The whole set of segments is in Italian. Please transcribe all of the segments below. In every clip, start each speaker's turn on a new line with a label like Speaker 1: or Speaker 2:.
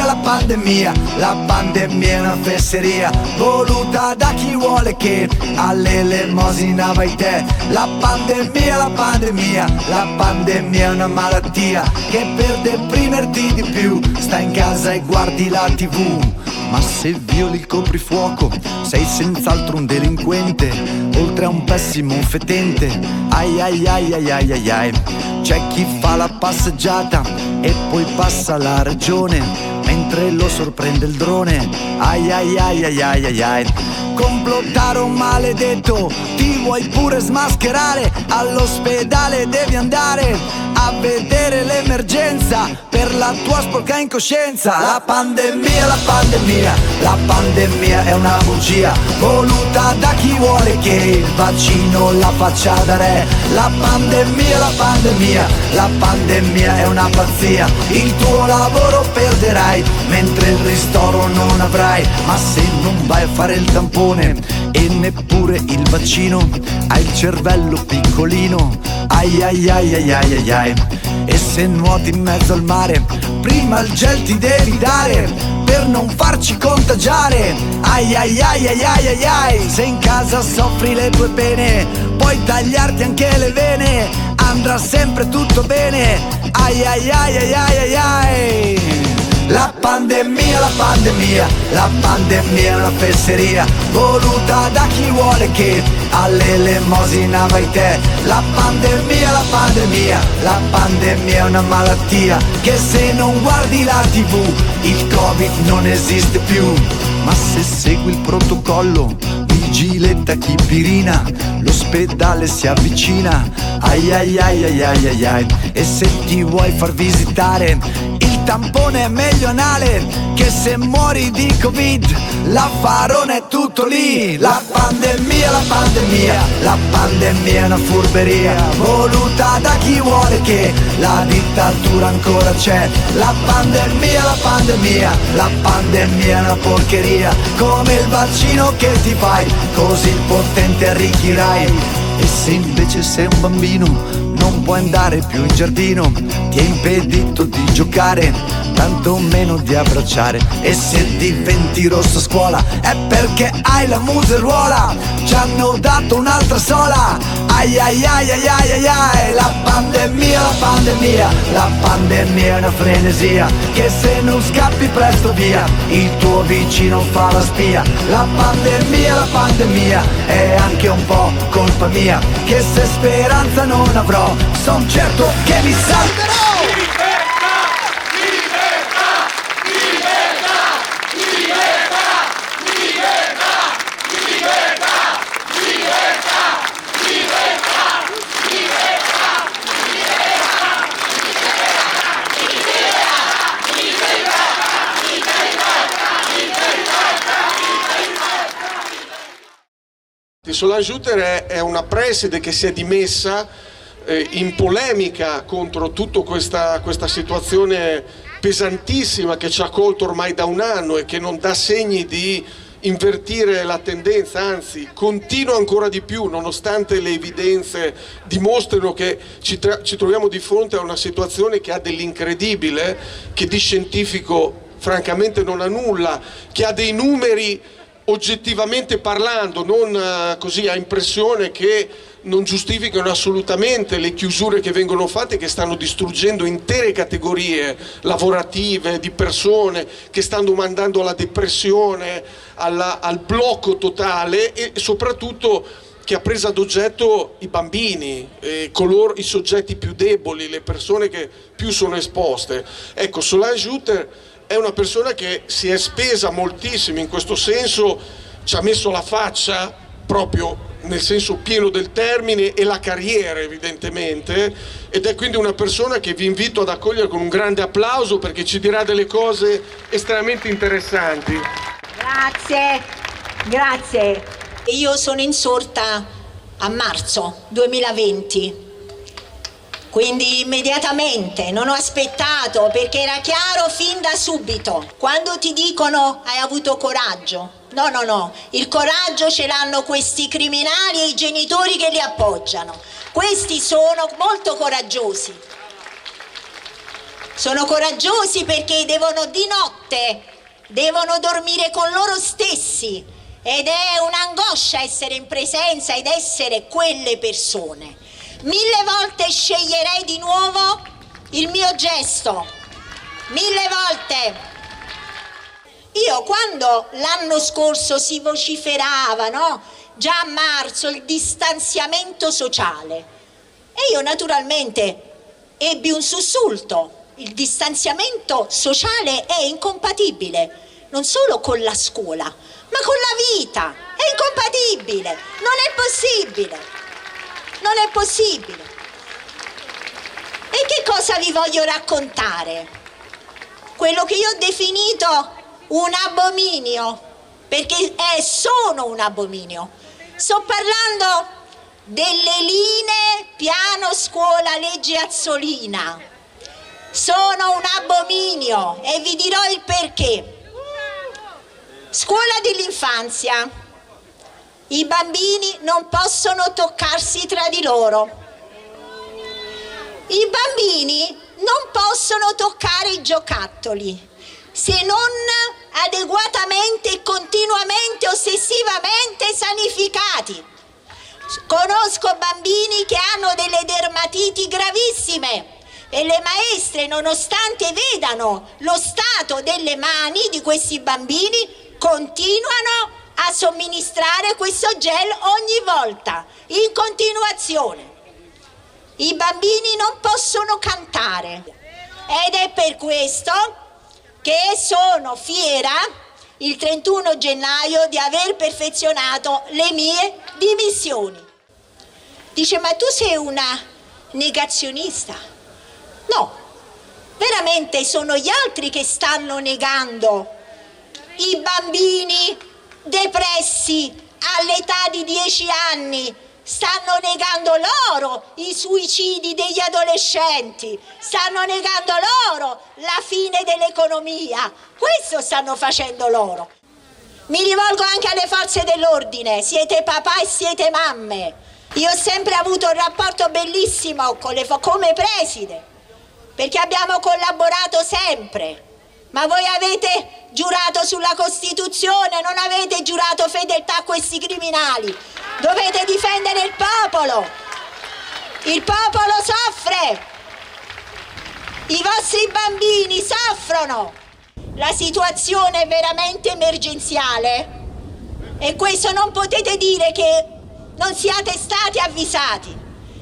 Speaker 1: la pandemia è una fesseria voluta da chi vuole che all'elemosina vai te. La pandemia è una malattia che per deprimerti di più stai in casa e guardi la TV. Ma se violi il coprifuoco sei senz'altro un delinquente, oltre a un pessimo fetente. Ai ai ai ai ai ai ai. C'è chi fa la passeggiata e poi passa la regione mentre lo sorprende il drone. Ai ai ai ai ai ai ai. Complottare un maledetto, ti vuoi pure smascherare, all'ospedale devi andare a vedere l'emergenza per la tua sporca incoscienza. La pandemia è una bugia voluta da chi vuole che il vaccino la faccia da re. La pandemia è una pazzia, il tuo lavoro perderai mentre il ristoro non avrai. Ma se non vai a fare il tampone e neppure il vaccino, hai il cervello piccolino. Ai ai ai ai ai ai ai. E se nuoti in mezzo al mare, prima il gel ti devi dare per non farci contagiare. Ai ai ai ai ai ai ai. Se in casa soffri le tue pene, puoi tagliarti anche le vene, andrà sempre tutto bene. Ai ai ai ai ai ai ai. La pandemia è una fesseria voluta da chi vuole che all'elemosina vai te. La pandemia è una malattia che se non guardi la TV il Covid non esiste più. Ma se segui il protocollo, vigiletta chipirina, l'ospedale si avvicina. Ai ai ai ai ai ai ai. E se ti vuoi far visitare, il tampone è meglio anale, che se muori di Covid l'affarone è tutto lì. La pandemia è una furberia voluta da chi vuole che la dittatura ancora c'è. La pandemia è una porcheria, come il vaccino che ti fai, così potente arricchirai. E se invece sei un bambino, non puoi andare più in giardino, ti è impedito di giocare, tanto meno di abbracciare. E se diventi rosso a scuola è perché hai la museruola, ci hanno dato un'altra sola. Ai ai ai ai ai ai ai. La pandemia è una frenesia, che se non scappi presto via il tuo vicino fa la spia. La pandemia è anche un po' colpa mia, che se speranza non avrò, son certo che mi salverò.
Speaker 2: Solange Hutter è una preside che si è dimessa in polemica contro tutta questa situazione pesantissima che ci ha colto ormai da un anno e che non dà segni di invertire la tendenza, anzi continua ancora di più, nonostante le evidenze dimostrino che ci troviamo di fronte a una situazione che ha dell'incredibile, che di scientifico francamente non ha nulla, che ha dei numeri oggettivamente parlando, non così a impressione, che non giustificano assolutamente le chiusure che vengono fatte, che stanno distruggendo intere categorie lavorative, di persone, che stanno mandando alla depressione, al blocco totale, e soprattutto che ha preso ad oggetto i bambini, i soggetti più deboli, le persone che più sono esposte. Ecco, Solange Hutter è una persona che si è spesa moltissimo in questo senso, ci ha messo la faccia proprio nel senso pieno del termine e la carriera evidentemente, ed è quindi una persona che vi invito ad accogliere con un grande applauso, perché ci dirà delle cose estremamente interessanti.
Speaker 3: Grazie. Io sono insorta a marzo 2020. Quindi immediatamente, non ho aspettato, perché era chiaro fin da subito. Quando ti dicono hai avuto coraggio, no, il coraggio ce l'hanno questi criminali e i genitori che li appoggiano. Questi sono molto coraggiosi. sono coraggiosi perché di notte devono dormire con loro stessi ed è un'angoscia essere in presenza ed essere quelle persone. 1000 volte sceglierei di nuovo il mio gesto, 1000 volte. Io quando l'anno scorso si vociferava, no? Già a marzo, il distanziamento sociale, e io naturalmente ebbi un sussulto. Il distanziamento sociale è incompatibile non solo con la scuola, ma con la vita. È incompatibile, non è possibile. Non è possibile. E che cosa vi voglio raccontare? Quello che io ho definito un abominio, perché sono un abominio. Sto parlando delle linee piano scuola legge Azzolina. Sono un abominio e vi dirò il perché. Scuola dell'infanzia. I bambini non possono toccarsi tra di loro. I bambini non possono toccare i giocattoli se non adeguatamente, continuamente, ossessivamente sanificati. Conosco bambini che hanno delle dermatiti gravissime e le maestre, nonostante vedano lo stato delle mani di questi bambini, continuano a somministrare questo gel ogni volta, in continuazione. I bambini non possono cantare ed è per questo che sono fiera il 31 gennaio di aver perfezionato le mie dimissioni. Dice, ma tu sei una negazionista? No, veramente sono gli altri che stanno negando. I bambini depressi all'età di 10 anni stanno negando loro i suicidi degli adolescenti, stanno negando loro la fine dell'economia. Questo stanno facendo loro. Mi rivolgo anche alle forze dell'ordine, siete papà e siete mamme. Io ho sempre avuto un rapporto bellissimo come preside, perché abbiamo collaborato sempre. Ma voi avete giurato sulla Costituzione, non avete giurato fedeltà a questi criminali. Dovete difendere il popolo. Il popolo soffre. I vostri bambini soffrono. La situazione è veramente emergenziale e questo non potete dire che non siate stati avvisati.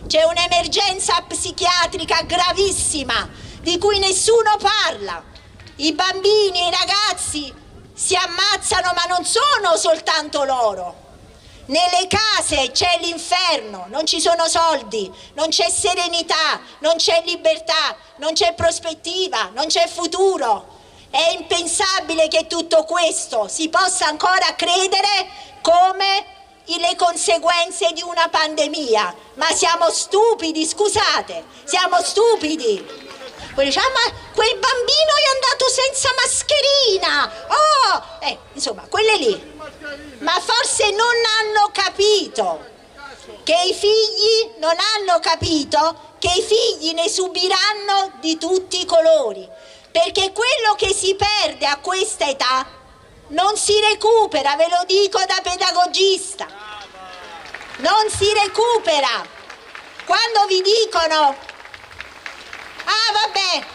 Speaker 3: C'è un'emergenza psichiatrica gravissima di cui nessuno parla. I bambini e i ragazzi si ammazzano, ma non sono soltanto loro. Nelle case c'è l'inferno, non ci sono soldi, non c'è serenità, non c'è libertà, non c'è prospettiva, non c'è futuro. È impensabile che tutto questo si possa ancora credere come le conseguenze di una pandemia. Ma siamo stupidi, scusate, siamo stupidi. Poi dice, ma quel bambino è andato senza mascherina. Insomma, quelle lì. Ma forse non hanno capito che i figli, non hanno capito che i figli ne subiranno di tutti i colori. Perché quello che si perde a questa età non si recupera, ve lo dico da pedagogista. Non si recupera. Quando vi dicono vabbè,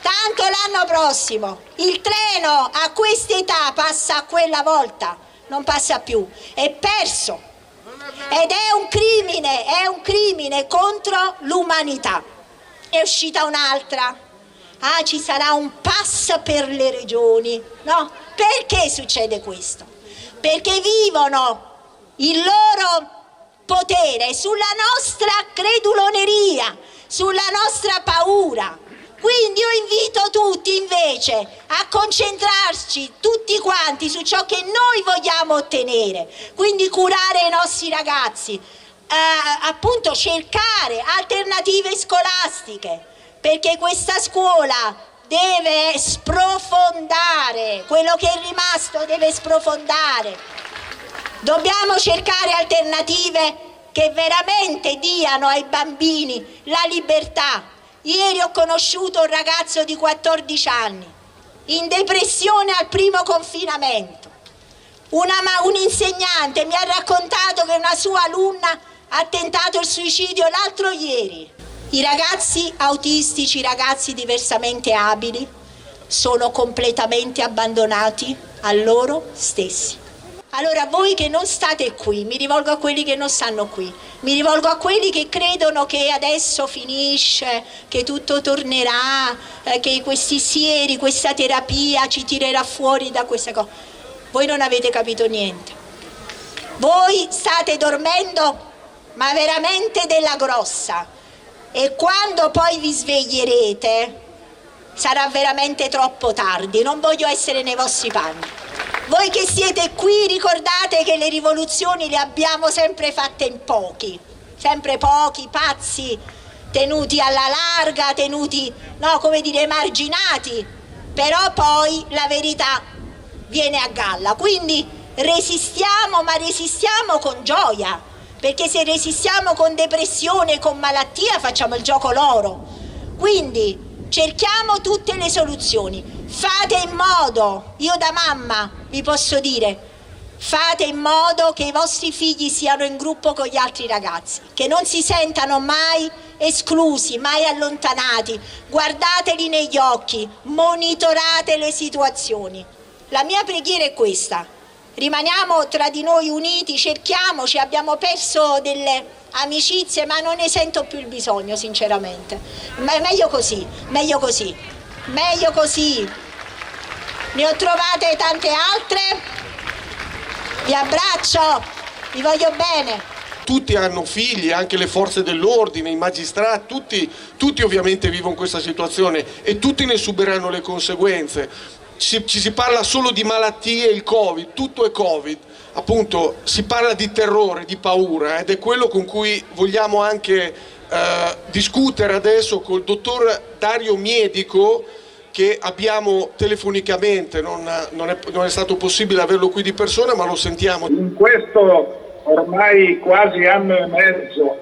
Speaker 3: tanto l'anno prossimo il treno a quest'età passa a quella volta, non passa più, è perso ed è un crimine contro l'umanità. È uscita un'altra, ci sarà un pass per le regioni. No, perché succede questo? Perché vivono il loro potere sulla nostra creduloneria, sulla nostra paura. Quindi io invito tutti invece a concentrarci tutti quanti su ciò che noi vogliamo ottenere, quindi curare i nostri ragazzi, appunto cercare alternative scolastiche, perché questa scuola deve sprofondare, quello che è rimasto deve sprofondare. Dobbiamo cercare alternative che veramente diano ai bambini la libertà, Ieri ho conosciuto un ragazzo di 14 anni, in depressione al primo confinamento. Un insegnante mi ha raccontato che una sua alunna ha tentato il suicidio l'altro ieri. I ragazzi autistici, i ragazzi diversamente abili, sono completamente abbandonati a loro stessi. Allora voi che non state qui, mi rivolgo a quelli che non stanno qui, mi rivolgo a quelli che credono che adesso finisce, che tutto tornerà, che questi sieri, questa terapia ci tirerà fuori da questa cosa. Voi non avete capito niente. Voi state dormendo, ma veramente della grossa. E quando poi vi sveglierete sarà veramente troppo tardi. Non voglio essere nei vostri panni. Voi che siete qui ricordate che le rivoluzioni le abbiamo sempre fatte in pochi, sempre pochi, pazzi, tenuti alla larga, tenuti, no, come dire, emarginati, però poi la verità viene a galla. Quindi resistiamo, ma resistiamo con gioia, perché se resistiamo con depressione, con malattia, facciamo il gioco loro. Quindi cerchiamo tutte le soluzioni. Fate in modo, io da mamma vi posso dire, fate in modo che i vostri figli siano in gruppo con gli altri ragazzi, che non si sentano mai esclusi, mai allontanati. Guardateli negli occhi, monitorate le situazioni. La mia preghiera è questa: rimaniamo tra di noi uniti, cerchiamoci, abbiamo perso delle amicizie, ma non ne sento più il bisogno, sinceramente. Ma è meglio così, meglio così, meglio così. Ne ho trovate tante altre. Vi abbraccio, vi voglio bene.
Speaker 2: Tutti hanno figli, anche le forze dell'ordine, i magistrati, tutti ovviamente vivono questa situazione e tutti ne subiranno le conseguenze. Ci si parla solo di malattie, il Covid, tutto è Covid. Appunto, si parla di terrore, di paura, ed è quello con cui vogliamo anche discutere adesso col dottor Dario Miedico, che abbiamo telefonicamente, non è stato possibile averlo qui di persona, ma lo sentiamo.
Speaker 4: In questo ormai quasi anno e mezzo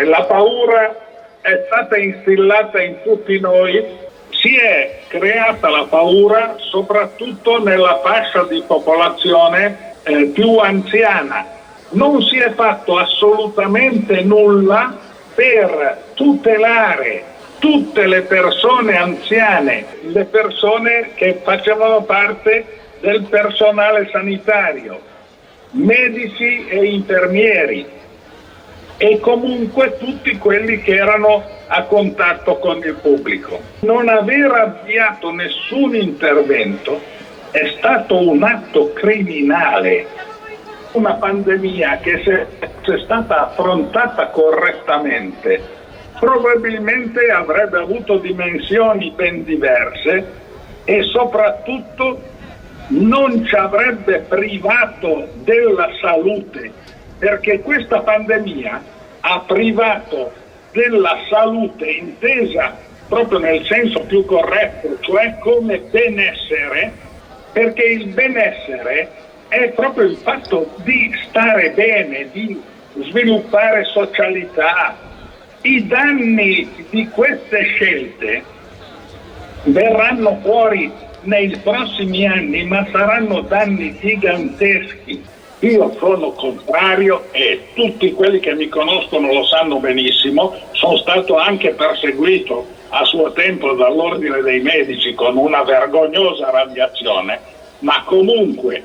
Speaker 4: la paura è stata instillata in tutti noi. Si è creata la paura soprattutto nella fascia di popolazione più anziana. Non si è fatto assolutamente nulla per tutelare tutte le persone anziane, le persone che facevano parte del personale sanitario, medici e infermieri, e comunque tutti quelli che erano a contatto con il pubblico. Non aver avviato nessun intervento è stato un atto criminale. Una pandemia che se è stata affrontata correttamente probabilmente avrebbe avuto dimensioni ben diverse e soprattutto non ci avrebbe privato della salute, perché questa pandemia ha privato della salute intesa proprio nel senso più corretto, cioè come benessere, perché il benessere è proprio il fatto di stare bene, di sviluppare socialità. I danni di queste scelte verranno fuori nei prossimi anni, ma saranno danni giganteschi. Io sono contrario e tutti quelli che mi conoscono lo sanno benissimo. Sono stato anche perseguito a suo tempo dall'Ordine dei Medici con una vergognosa radiazione, ma comunque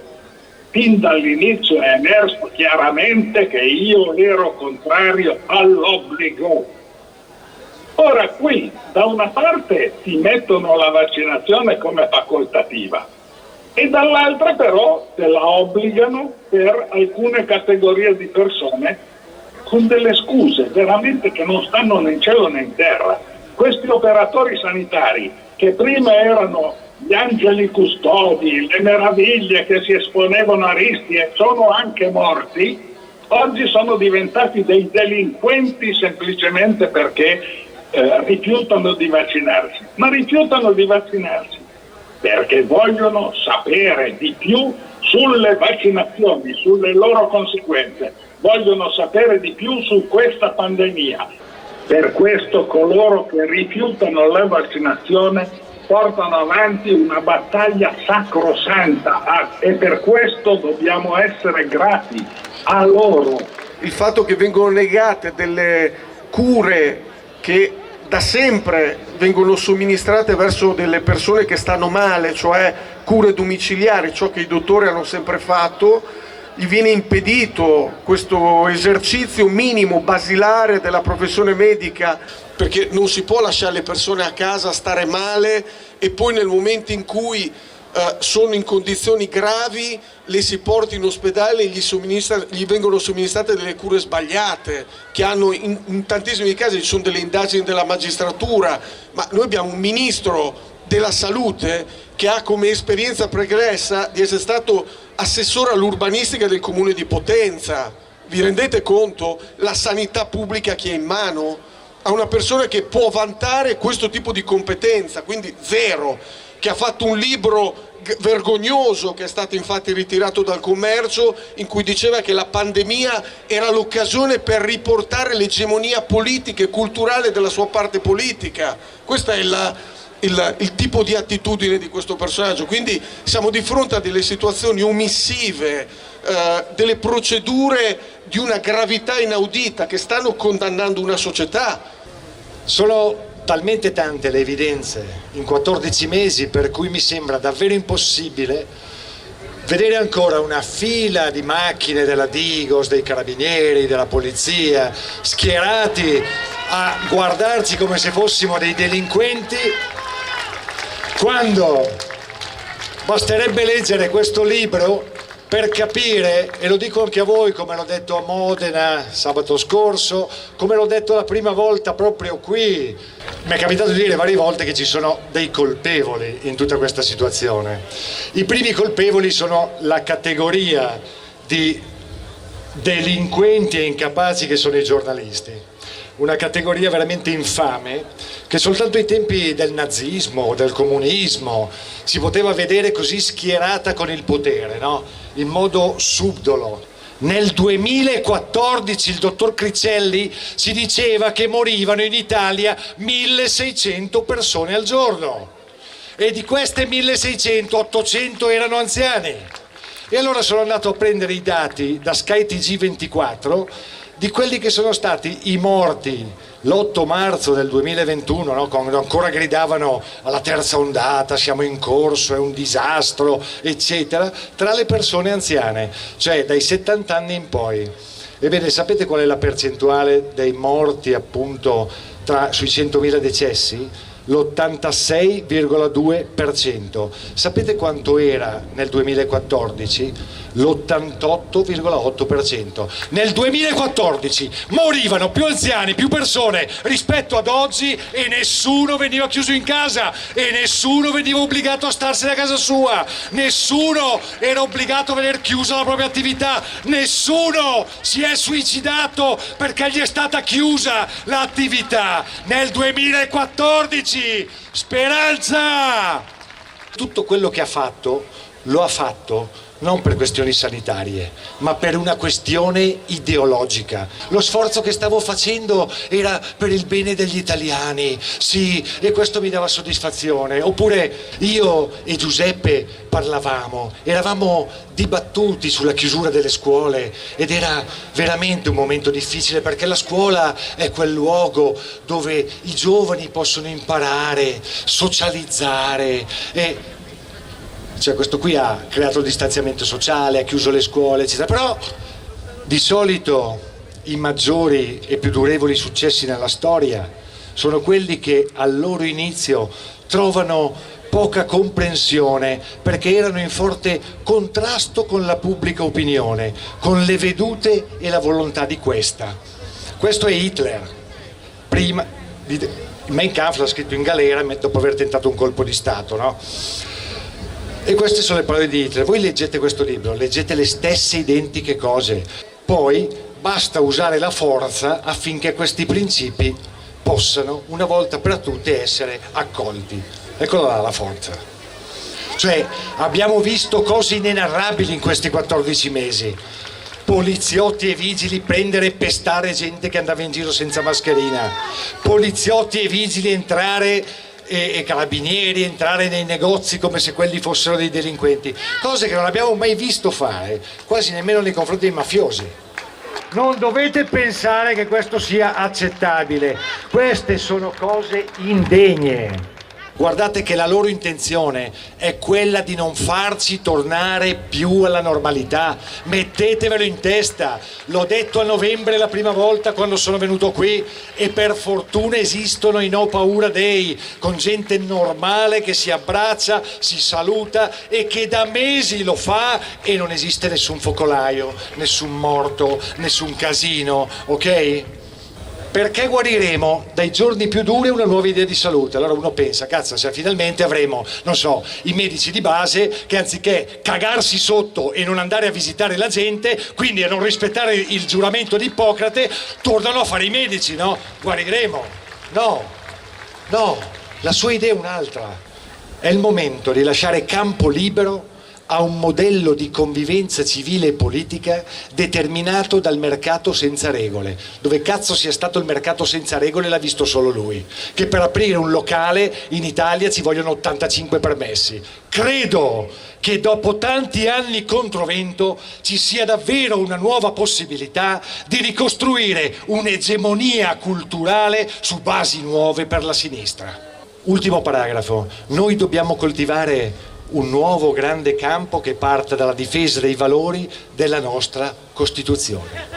Speaker 4: fin dall'inizio è emerso chiaramente che io ero contrario all'obbligo. Ora qui da una parte ti mettono la vaccinazione come facoltativa e dall'altra però te la obbligano per alcune categorie di persone con delle scuse veramente che non stanno né in cielo né in terra. Questi operatori sanitari che prima erano gli angeli custodi, le meraviglie che si esponevano a rischi e sono anche morti, oggi sono diventati dei delinquenti semplicemente perché rifiutano di vaccinarsi. Ma rifiutano di vaccinarsi perché vogliono sapere di più sulle vaccinazioni, sulle loro conseguenze, vogliono sapere di più su questa pandemia. Per questo coloro che rifiutano la vaccinazione portano avanti una battaglia sacrosanta e per questo dobbiamo essere grati a loro.
Speaker 2: Il fatto che vengono negate delle cure che da sempre vengono somministrate verso delle persone che stanno male, cioè cure domiciliari, ciò che i dottori hanno sempre fatto, gli viene impedito questo esercizio minimo, basilare della professione medica, perché non si può lasciare le persone a casa stare male e poi nel momento in cui sono in condizioni gravi le si porta in ospedale e gli vengono somministrate delle cure sbagliate che hanno in tantissimi casi ci sono delle indagini della magistratura, ma noi abbiamo un ministro della salute che ha come esperienza pregressa di essere stato assessore all'urbanistica del comune di Potenza. Vi rendete conto la sanità pubblica che è in mano a una persona che può vantare questo tipo di competenza, quindi zero, che ha fatto un libro vergognoso che è stato infatti ritirato dal commercio, in cui diceva che la pandemia era l'occasione per riportare l'egemonia politica e culturale della sua parte politica. Questo è il tipo di attitudine di questo personaggio, quindi siamo di fronte a delle situazioni omissive, delle procedure di una gravità inaudita che stanno condannando una società.
Speaker 5: Sono talmente tante le evidenze in 14 mesi per cui mi sembra davvero impossibile vedere ancora una fila di macchine della Digos, dei carabinieri, della polizia schierati a guardarci come se fossimo dei delinquenti, quando basterebbe leggere questo libro per capire, e lo dico anche a voi come l'ho detto a Modena sabato scorso, come l'ho detto la prima volta proprio qui. Mi è capitato di dire varie volte che ci sono dei colpevoli in tutta questa situazione. I primi colpevoli sono la categoria di delinquenti e incapaci che sono i giornalisti. Una categoria veramente infame che soltanto ai tempi del nazismo o del comunismo si poteva vedere così schierata con il potere, no? In modo subdolo. Nel 2014 il dottor Cricelli si diceva che morivano in Italia 1600 persone al giorno e di queste 1600, 800 erano anziani. E allora sono andato a prendere i dati da Sky TG24 di quelli che sono stati i morti l'8 marzo del 2021, no? Quando ancora gridavano alla terza ondata, siamo in corso, è un disastro, eccetera, tra le persone anziane, cioè dai 70 anni in poi. Ebbene, sapete qual è la percentuale dei morti appunto sui 100.000 decessi? L'86,2%. Sapete quanto era nel 2014? L'88,8%. Nel 2014 morivano più anziani, più persone rispetto ad oggi e nessuno veniva chiuso in casa e nessuno veniva obbligato a starsene a casa sua, nessuno era obbligato a vedere chiusa la propria attività, nessuno si è suicidato perché gli è stata chiusa l'attività nel 2014. Speranza! Tutto quello che ha fatto, lo ha fatto non per questioni sanitarie, ma per una questione ideologica. Lo sforzo che stavo facendo era per il bene degli italiani, sì, e questo mi dava soddisfazione. Oppure io e Giuseppe eravamo dibattuti sulla chiusura delle scuole ed era veramente un momento difficile perché la scuola è quel luogo dove i giovani possono imparare, socializzare e cioè questo qui ha creato il distanziamento sociale, ha chiuso le scuole, eccetera. Però di solito i maggiori e più durevoli successi nella storia sono quelli che al loro inizio trovano poca comprensione perché erano in forte contrasto con la pubblica opinione, con le vedute e la volontà di questa. Questo è Hitler. Prima Mein Kampf l'ha scritto in galera dopo aver tentato un colpo di Stato, no? E queste sono le parole di Hitler. Voi leggete questo libro, leggete le stesse identiche cose, poi basta usare la forza affinché questi principi possano una volta per tutte essere accolti. Eccola là la forza. Cioè abbiamo visto cose inenarrabili in questi 14 mesi. poliziotti e vigili prendere e pestare gente che andava in giro senza mascherina, poliziotti e vigili entrare e carabinieri entrare nei negozi come se quelli fossero dei delinquenti, cose che non abbiamo mai visto fare, quasi nemmeno nei confronti dei mafiosi. Non dovete pensare che questo sia accettabile, queste sono cose indegne. Guardate che la loro intenzione è quella di non farci tornare più alla normalità. Mettetevelo in testa. L'ho detto a novembre la prima volta quando sono venuto qui, e per fortuna esistono i No Paura Day, con gente normale che si abbraccia, si saluta e che da mesi lo fa, e non esiste nessun focolaio, nessun morto, nessun casino, ok? Perché guariremo dai giorni più duri una nuova idea di salute. Allora uno pensa, cazzo, se finalmente avremo, non so, i medici di base che anziché cagarsi sotto e non andare a visitare la gente, quindi a non rispettare il giuramento di Ippocrate, tornano a fare i medici, no? Guariremo. No, la sua idea è un'altra. È il momento di lasciare campo libero a un modello di convivenza civile e politica determinato dal mercato senza regole. Dove cazzo sia stato il mercato senza regole l'ha visto solo lui, che per aprire un locale in Italia ci vogliono 85 permessi. Credo che dopo tanti anni controvento ci sia davvero una nuova possibilità di ricostruire un'egemonia culturale su basi nuove per la sinistra. Ultimo paragrafo. Noi dobbiamo coltivare un nuovo grande campo che parta dalla difesa dei valori della nostra Costituzione.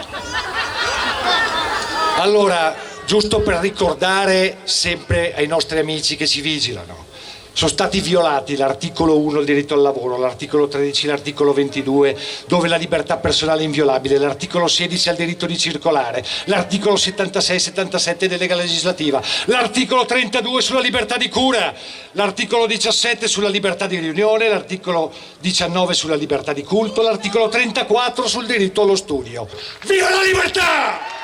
Speaker 5: Allora, giusto per ricordare sempre ai nostri amici che ci vigilano, sono stati violati l'articolo 1, il diritto al lavoro, l'articolo 13, l'articolo 22, dove la libertà personale è inviolabile, l'articolo 16 al diritto di circolare, l'articolo 76-77 delega legislativa, l'articolo 32 sulla libertà di cura, l'articolo 17 sulla libertà di riunione, l'articolo 19 sulla libertà di culto, l'articolo 34 sul diritto allo studio. Viva la libertà!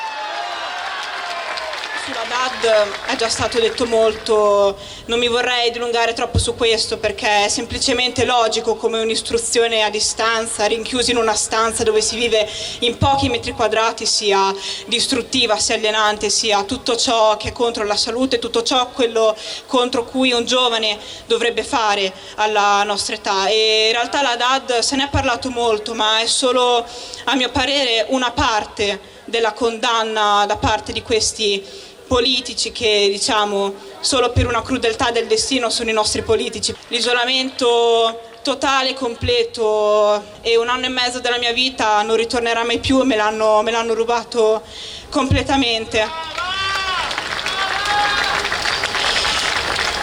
Speaker 6: Sulla DAD è già stato detto molto, non mi vorrei dilungare troppo su questo perché è semplicemente logico come un'istruzione a distanza, rinchiusi in una stanza dove si vive in pochi metri quadrati, sia distruttiva, sia alienante, sia tutto ciò che è contro la salute, tutto ciò quello contro cui un giovane dovrebbe fare alla nostra età. E in realtà la DAD se ne è parlato molto, ma è solo, a mio parere, una parte della condanna da parte di questi politici che, diciamo, solo per una crudeltà del destino sono i nostri politici. L'isolamento totale, completo, e 1 anno e mezzo della mia vita non ritornerà mai più, me l'hanno rubato completamente.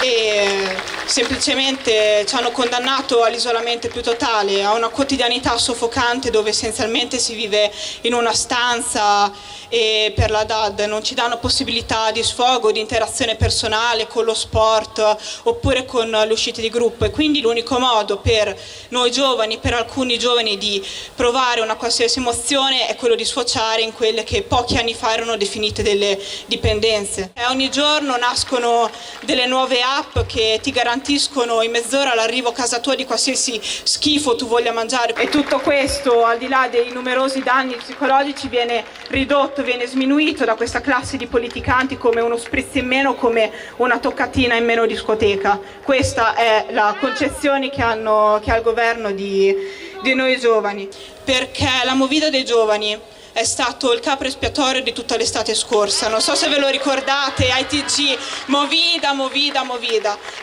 Speaker 6: E semplicemente ci hanno condannato all'isolamento più totale, a una quotidianità soffocante dove essenzialmente si vive in una stanza, e per la DAD non ci danno possibilità di sfogo, di interazione personale con lo sport oppure con le uscite di gruppo, e quindi l'unico modo per noi giovani, per alcuni giovani, di provare una qualsiasi emozione è quello di sfociare in quelle che pochi anni fa erano definite delle dipendenze. E ogni giorno nascono delle nuove app che ti garantiscono in mezz'ora l'arrivo a casa tua di qualsiasi schifo tu voglia mangiare, e tutto questo, al di là dei numerosi danni psicologici, viene ridotto, viene sminuito da questa classe di politicanti come uno spritz in meno, come una toccatina in meno discoteca. Questa è la concezione che ha il governo di noi giovani, perché la movida dei giovani è stato il capro espiatorio di tutta l'estate scorsa. Non so se ve lo ricordate, ITG, movida.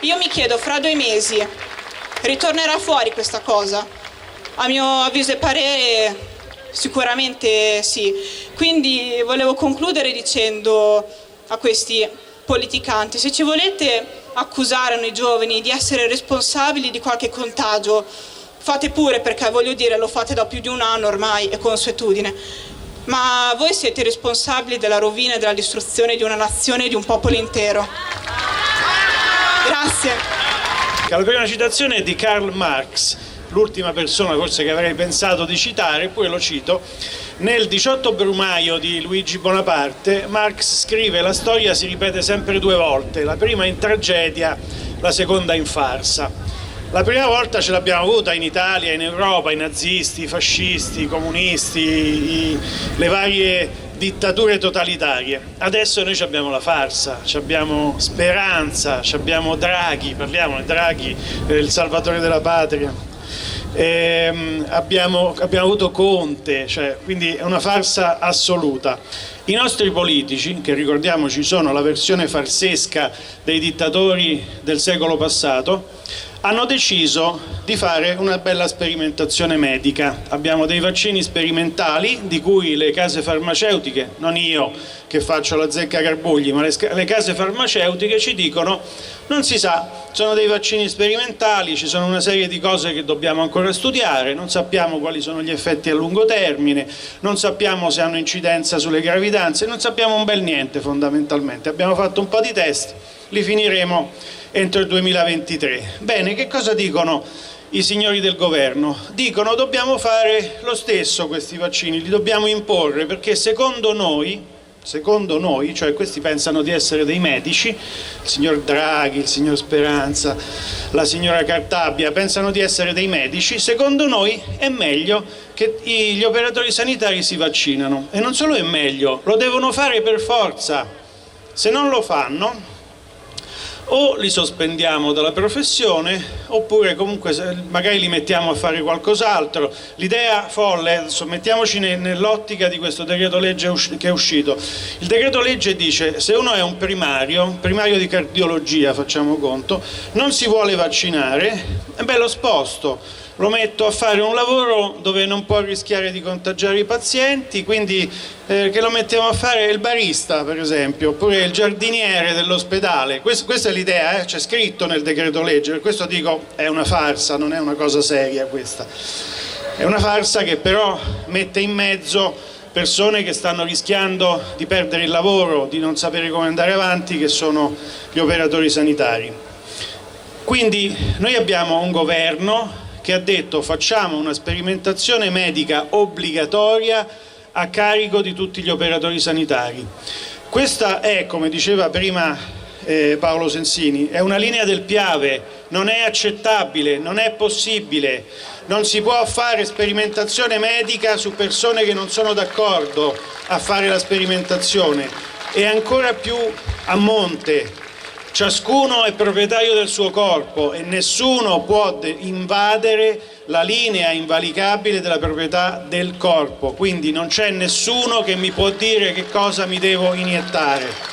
Speaker 6: Io mi chiedo, fra 2 mesi ritornerà fuori questa cosa? A mio avviso e parere sicuramente sì. Quindi volevo concludere dicendo a questi politicanti: se ci volete accusare noi giovani di essere responsabili di qualche contagio, fate pure, perché voglio dire, lo fate da più di 1 anno ormai, è consuetudine. Ma voi siete responsabili della rovina e della distruzione di una nazione e di un popolo intero. Grazie.
Speaker 7: La prima citazione è di Karl Marx, l'ultima persona forse che avrei pensato di citare, poi lo cito. Nel 18 Brumaio di Luigi Bonaparte, Marx scrive: la storia si ripete sempre 2 volte, la prima in tragedia, la seconda in farsa. La prima volta ce l'abbiamo avuta in Italia, in Europa, i nazisti, i fascisti, i comunisti, le varie dittature totalitarie. Adesso noi abbiamo la farsa, abbiamo Speranza, abbiamo Draghi, parliamo di Draghi, il salvatore della patria. Abbiamo avuto Conte, quindi è una farsa assoluta. I nostri politici, che ricordiamoci sono la versione farsesca dei dittatori del secolo passato, hanno deciso di fare una bella sperimentazione medica. Abbiamo dei vaccini sperimentali di cui le case farmaceutiche, non io che faccio la zecca Carbugli, ma le case farmaceutiche ci dicono non si sa, sono dei vaccini sperimentali, ci sono una serie di cose che dobbiamo ancora studiare, non sappiamo quali sono gli effetti a lungo termine, non sappiamo se hanno incidenza sulle gravidanze, non sappiamo un bel niente fondamentalmente. Abbiamo fatto un po' di test, li finiremo entro il 2023. Bene, che cosa dicono i signori del governo? Dicono dobbiamo fare lo stesso questi vaccini, li dobbiamo imporre perché secondo noi, cioè questi pensano di essere dei medici, il signor Draghi, il signor Speranza, la signora Cartabia pensano di essere dei medici, secondo noi è meglio che gli operatori sanitari si vaccinano. E non solo è meglio, lo devono fare per forza. Se non lo fanno, o li sospendiamo dalla professione oppure comunque magari li mettiamo a fare qualcos'altro. L'idea folle, adesso mettiamoci nell'ottica di questo decreto legge che è uscito. Il decreto legge dice se uno è un primario di cardiologia, facciamo conto, non si vuole vaccinare, lo sposto, lo metto a fare un lavoro dove non può rischiare di contagiare i pazienti, quindi che lo mettiamo a fare il barista per esempio, oppure il giardiniere dell'ospedale. Questa è l'idea, c'è scritto nel decreto legge, per questo dico è una farsa, non è una cosa seria questa. È una farsa che però mette in mezzo persone che stanno rischiando di perdere il lavoro, di non sapere come andare avanti, che sono gli operatori sanitari. Quindi noi abbiamo un governo che ha detto facciamo una sperimentazione medica obbligatoria a carico di tutti gli operatori sanitari. Questa è, come diceva prima Paolo Sensini, è una linea del Piave, non è accettabile, non è possibile, non si può fare sperimentazione medica su persone che non sono d'accordo a fare la sperimentazione, e ancora più a monte. Ciascuno è proprietario del suo corpo e nessuno può invadere la linea invalicabile della proprietà del corpo, quindi non c'è nessuno che mi può dire che cosa mi devo iniettare.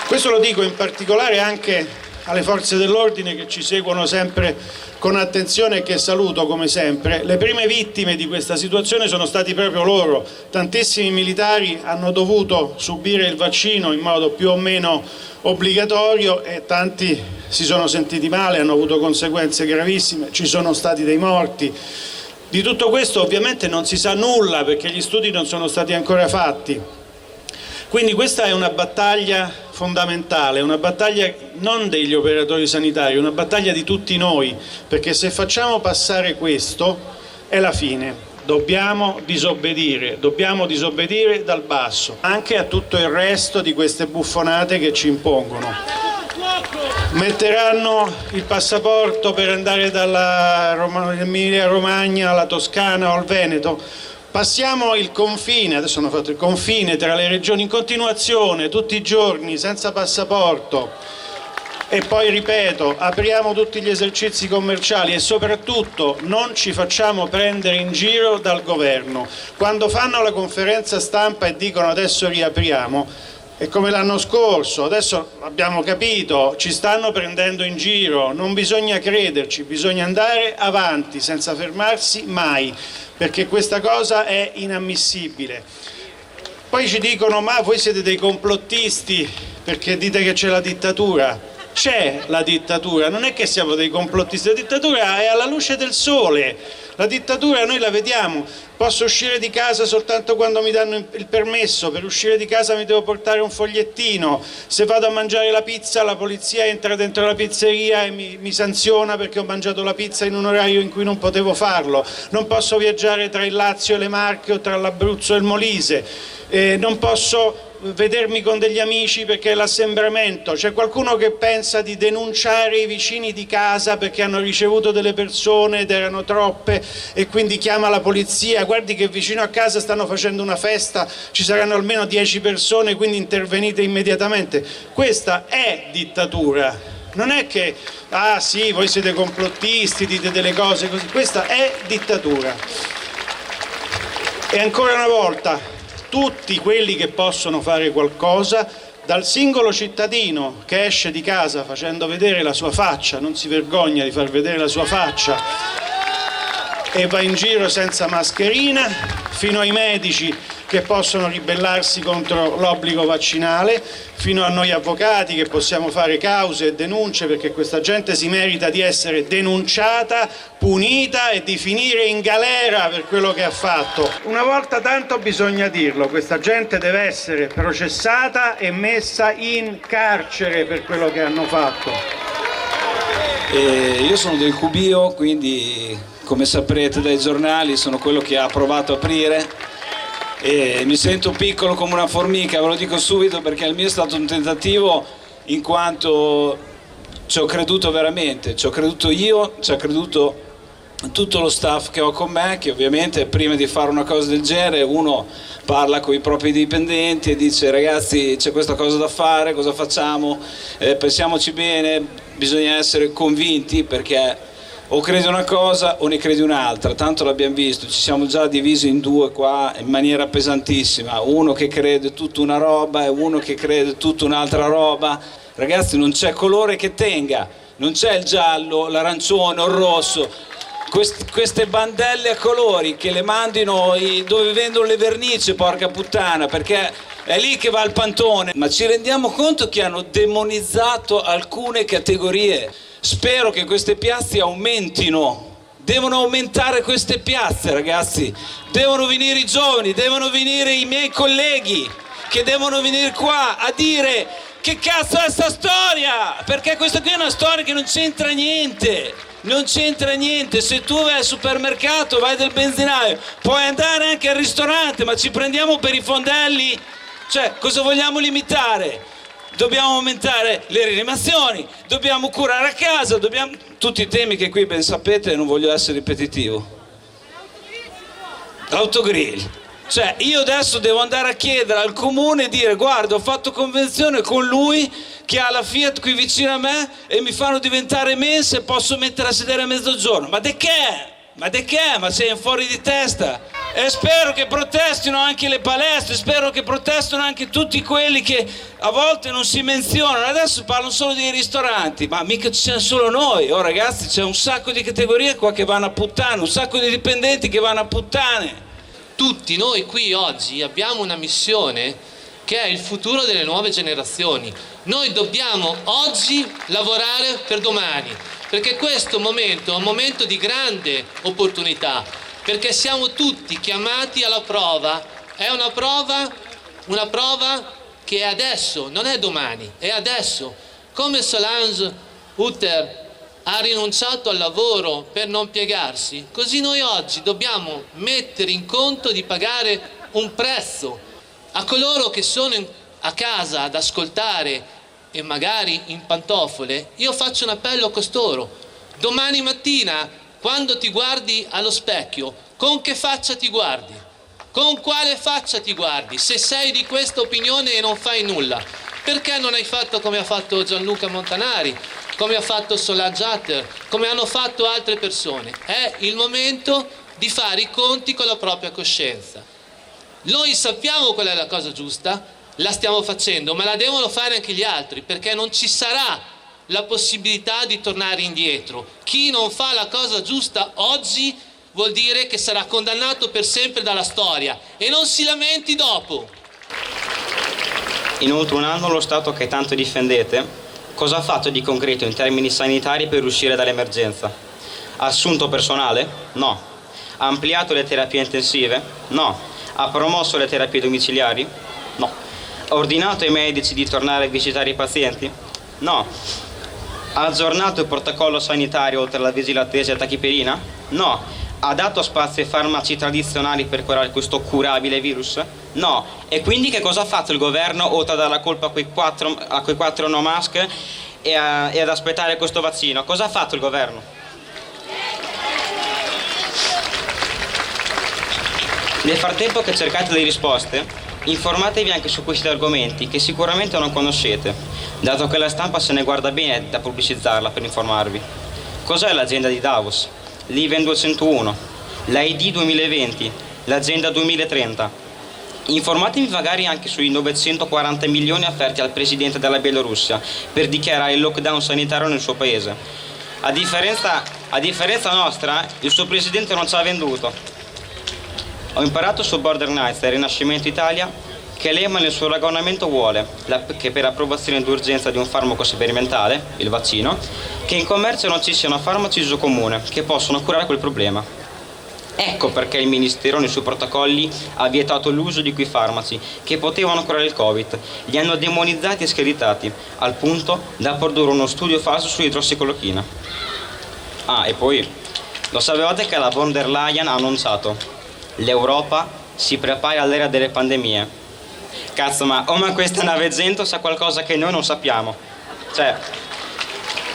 Speaker 7: Questo lo dico in particolare anche alle forze dell'ordine che ci seguono sempre con attenzione e che saluto come sempre. Le prime vittime di questa situazione sono stati proprio loro. Tantissimi militari hanno dovuto subire il vaccino in modo più o meno obbligatorio e tanti si sono sentiti male, hanno avuto conseguenze gravissime, ci sono stati dei morti. Di tutto questo ovviamente non si sa nulla perché gli studi non sono stati ancora fatti. Quindi questa è una battaglia fondamentale, una battaglia non degli operatori sanitari, una battaglia di tutti noi, perché se facciamo passare questo è la fine. Dobbiamo disobbedire dal basso, anche a tutto il resto di queste buffonate che ci impongono. Metteranno il passaporto per andare dall'Emilia Romagna alla Toscana o al Veneto. Passiamo il confine, adesso hanno fatto il confine tra le regioni in continuazione, tutti i giorni, senza passaporto. E poi ripeto, apriamo tutti gli esercizi commerciali e soprattutto non ci facciamo prendere in giro dal governo. Quando fanno la conferenza stampa e dicono adesso riapriamo, è come l'anno scorso, adesso abbiamo capito, ci stanno prendendo in giro, non bisogna crederci, bisogna andare avanti senza fermarsi mai, perché questa cosa è inammissibile. Poi ci dicono ma voi siete dei complottisti perché dite che c'è la dittatura. C'è la dittatura, non è che siamo dei complottisti, la dittatura è alla luce del sole, la dittatura noi la vediamo. Posso uscire di casa soltanto quando mi danno il permesso, per uscire di casa mi devo portare un fogliettino, se vado a mangiare la pizza la polizia entra dentro la pizzeria e mi sanziona perché ho mangiato la pizza in un orario in cui non potevo farlo, non posso viaggiare tra il Lazio e le Marche o tra l'Abruzzo e il Molise, non posso vedermi con degli amici perché è l'assembramento. C'è qualcuno che pensa di denunciare i vicini di casa perché hanno ricevuto delle persone ed erano troppe e quindi chiama la polizia, guardi che vicino a casa stanno facendo una festa, ci saranno almeno 10 persone, quindi intervenite immediatamente. Questa è dittatura, non è che ah sì, voi siete complottisti, dite delle cose così, questa è dittatura. E ancora una volta, tutti quelli che possono fare qualcosa, dal singolo cittadino che esce di casa facendo vedere la sua faccia, non si vergogna di far vedere la sua faccia e va in giro senza mascherina, fino ai medici che possono ribellarsi contro l'obbligo vaccinale, fino a noi avvocati che possiamo fare cause e denunce perché questa gente si merita di essere denunciata, punita e di finire in galera per quello che ha fatto. Una volta tanto bisogna dirlo, questa gente deve essere processata e messa in carcere per quello che hanno fatto.
Speaker 8: Io sono del Cubio, quindi come saprete dai giornali sono quello che ha provato a aprire e mi sento piccolo come una formica, ve lo dico subito perché il mio è stato un tentativo in quanto ci ho creduto veramente, ci ho creduto io, ci ha creduto tutto lo staff che ho con me, che ovviamente prima di fare una cosa del genere uno parla con i propri dipendenti e dice ragazzi c'è questa cosa da fare, cosa facciamo, pensiamoci bene, bisogna essere convinti perché o credi una cosa o ne credi un'altra, tanto l'abbiamo visto, ci siamo già divisi in due qua in maniera pesantissima, uno che crede tutta una roba e uno che crede tutta un'altra roba. Ragazzi, non c'è colore che tenga, non c'è il giallo, l'arancione o il rosso, queste bandelle a colori che le mandino dove vendono le vernici, porca puttana, perché è lì che va il pantone. Ma ci rendiamo conto che hanno demonizzato alcune categorie. Spero che queste piazze aumentino, devono aumentare queste piazze ragazzi, devono venire i giovani, devono venire i miei colleghi che devono venire qua a dire che cazzo è sta storia, perché questa qui è una storia che non c'entra niente, non c'entra niente. Se tu vai al supermercato, vai dal benzinaio, puoi andare anche al ristorante, ma ci prendiamo per i fondelli? Cioè, cosa vogliamo limitare? Dobbiamo aumentare le rianimazioni, dobbiamo curare a casa, tutti i temi che qui ben sapete, non voglio essere ripetitivo. Autogrill. Cioè, io adesso devo andare a chiedere al comune e dire guarda, ho fatto convenzione con lui che ha la Fiat qui vicino a me e mi fanno diventare mensa e posso mettere a sedere a mezzogiorno. Ma de che? Ma de che? Ma sei fuori di testa? E spero che protestino anche le palestre, spero che protestino anche tutti quelli che a volte non si menzionano. Adesso parlo solo dei ristoranti, ma mica ci siamo solo noi. Oh ragazzi, c'è un sacco di categorie qua che vanno a puttane, un sacco di dipendenti che vanno a puttane.
Speaker 9: Tutti noi qui oggi abbiamo una missione che è il futuro delle nuove generazioni. Noi dobbiamo oggi lavorare per domani, perché questo momento è un momento di grande opportunità, perché siamo tutti chiamati alla prova. È una prova che è adesso, non è domani, è adesso. Come Solange Hutter ha rinunciato al lavoro per non piegarsi, così noi oggi dobbiamo mettere in conto di pagare un prezzo. A coloro che sono a casa ad ascoltare e magari in pantofole, io faccio un appello a costoro. Domani mattina, quando ti guardi allo specchio, con che faccia ti guardi? Con quale faccia ti guardi? Se sei di questa opinione e non fai nulla, perché non hai fatto come ha fatto Gianluca Montanari, come ha fatto Solange Hutter, come hanno fatto altre persone? È il momento di fare i conti con la propria coscienza. Noi sappiamo qual è la cosa giusta, la stiamo facendo, ma la devono fare anche gli altri, perché non ci sarà la possibilità di tornare indietro. Chi non fa la cosa giusta oggi vuol dire che sarà condannato per sempre dalla storia e non si lamenti dopo.
Speaker 10: In oltre un anno lo Stato che tanto difendete, cosa ha fatto di concreto in termini sanitari per uscire dall'emergenza? Ha assunto personale? No. Ha ampliato le terapie intensive? No. Ha promosso le terapie domiciliari? No. Ha ordinato ai medici di tornare a visitare i pazienti? No. Ha aggiornato il protocollo sanitario oltre alla vigilattesi e tachipirina? No. Ha dato spazio ai farmaci tradizionali per curare questo curabile virus? No. E quindi che cosa ha fatto il governo oltre a dare la colpa a quei quattro no mask e ad aspettare questo vaccino? Cosa ha fatto il governo? Nel frattempo che cercate le risposte, informatevi anche su questi argomenti che sicuramente non conoscete, dato che la stampa se ne guarda bene da pubblicizzarla per informarvi. Cos'è l'agenda di Davos? L'Iven 201, l'AID 2020, l'Agenda 2030. Informatevi magari anche sui 940 milioni offerti al presidente della Bielorussia per dichiarare il lockdown sanitario nel suo paese. A differenza nostra, il suo presidente non ci ha venduto. Ho imparato su Border Knights del Rinascimento Italia che l'EMA nel suo ragionamento vuole che per approvazione d'urgenza di un farmaco sperimentale, il vaccino, che in commercio non ci siano farmaci di uso comune che possono curare quel problema. Ecco perché il Ministero nei suoi protocolli ha vietato l'uso di quei farmaci che potevano curare il Covid. Li hanno demonizzati e screditati, al punto da produrre uno studio falso sull'idrossiclorochina. Ah, e poi, lo sapevate che la von der Leyen ha annunciato: l'Europa si prepara all'era delle pandemie. Cazzo, ma questa nave Zento sa qualcosa che noi non sappiamo. Cioè,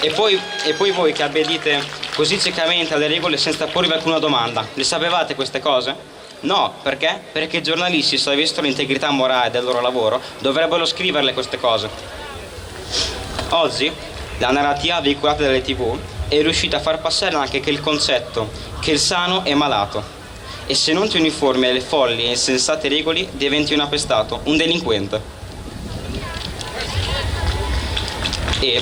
Speaker 10: e poi voi che abbedite così ciecamente alle regole senza porvi alcuna domanda, le sapevate queste cose? No, perché? Perché i giornalisti, se avessero l'integrità morale del loro lavoro, dovrebbero scriverle queste cose. Oggi la narrativa veicolata dalle TV è riuscita a far passare anche che il concetto che il sano è malato. E se non ti uniformi alle folli e insensate regole, diventi un appestato, un delinquente. E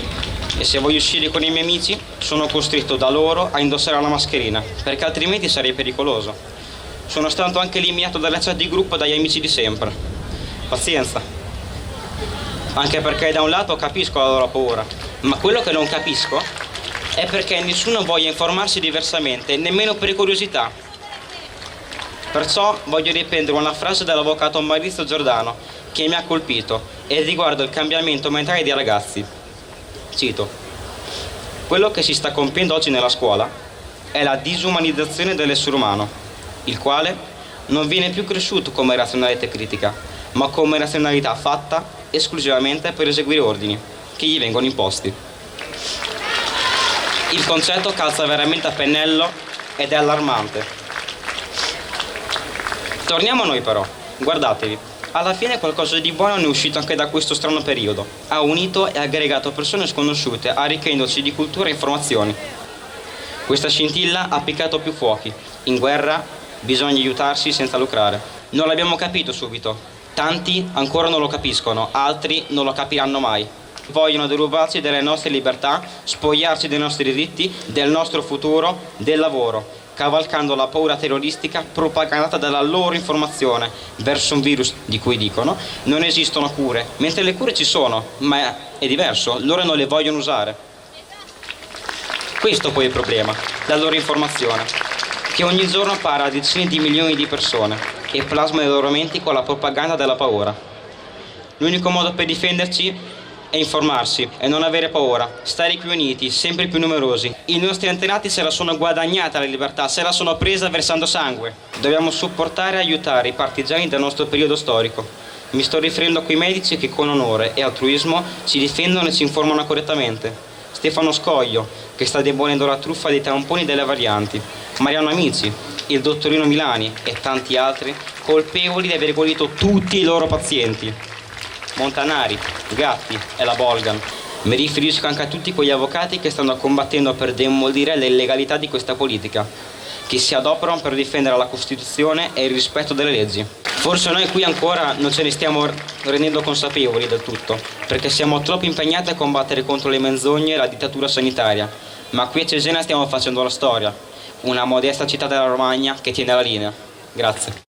Speaker 10: se voglio uscire con i miei amici, sono costretto da loro a indossare la mascherina, perché altrimenti sarei pericoloso. Sono stato anche eliminato dalla chat di gruppo dagli amici di sempre. Pazienza. Anche perché da un lato capisco la loro paura, ma quello che non capisco è perché nessuno voglia informarsi diversamente, nemmeno per curiosità. Perciò voglio riprendere una frase dell'avvocato Maurizio Giordano che mi ha colpito e riguarda il cambiamento mentale dei ragazzi. Cito: quello che si sta compiendo oggi nella scuola è la disumanizzazione dell'essere umano, il quale non viene più cresciuto come razionalità critica, ma come razionalità fatta esclusivamente per eseguire ordini che gli vengono imposti. Il concetto calza veramente a pennello ed è allarmante. Torniamo a noi però, guardatevi, alla fine qualcosa di buono ne è uscito anche da questo strano periodo. Ha unito e aggregato persone sconosciute, arricchendoci di cultura e informazioni. Questa scintilla ha appiccato più fuochi. In guerra bisogna aiutarsi senza lucrare. Non l'abbiamo capito subito. Tanti ancora non lo capiscono, altri non lo capiranno mai. Vogliono derubarci delle nostre libertà, spogliarci dei nostri diritti, del nostro futuro, del lavoro, cavalcando la paura terroristica propagandata dalla loro informazione verso un virus di cui dicono non esistono cure, mentre le cure ci sono, ma è diverso, loro non le vogliono usare. Questo poi è il problema, la loro informazione, che ogni giorno parla a decine di milioni di persone e plasma le loro menti con la propaganda della paura. L'unico modo per difenderci è informarsi e non avere paura, stare più uniti, sempre più numerosi. I nostri antenati se la sono guadagnata la libertà, se la sono presa versando sangue. Dobbiamo supportare e aiutare i partigiani del nostro periodo storico. Mi sto riferendo a quei medici che con onore e altruismo ci difendono e ci informano correttamente. Stefano Scoglio, che sta demolendo la truffa dei tamponi delle varianti. Mariano Amici, il dottorino Milani e tanti altri colpevoli di aver abolito tutti i loro pazienti. Montanari, Gatti e la Bolgan. Mi riferisco anche a tutti quegli avvocati che stanno combattendo per demolire le illegalità di questa politica, che si adoperano per difendere la Costituzione e il rispetto delle leggi. Forse noi qui ancora non ce ne stiamo rendendo consapevoli del tutto, perché siamo troppo impegnati a combattere contro le menzogne e la dittatura sanitaria, ma qui a Cesena stiamo facendo la storia, una modesta città della Romagna che tiene la linea. Grazie.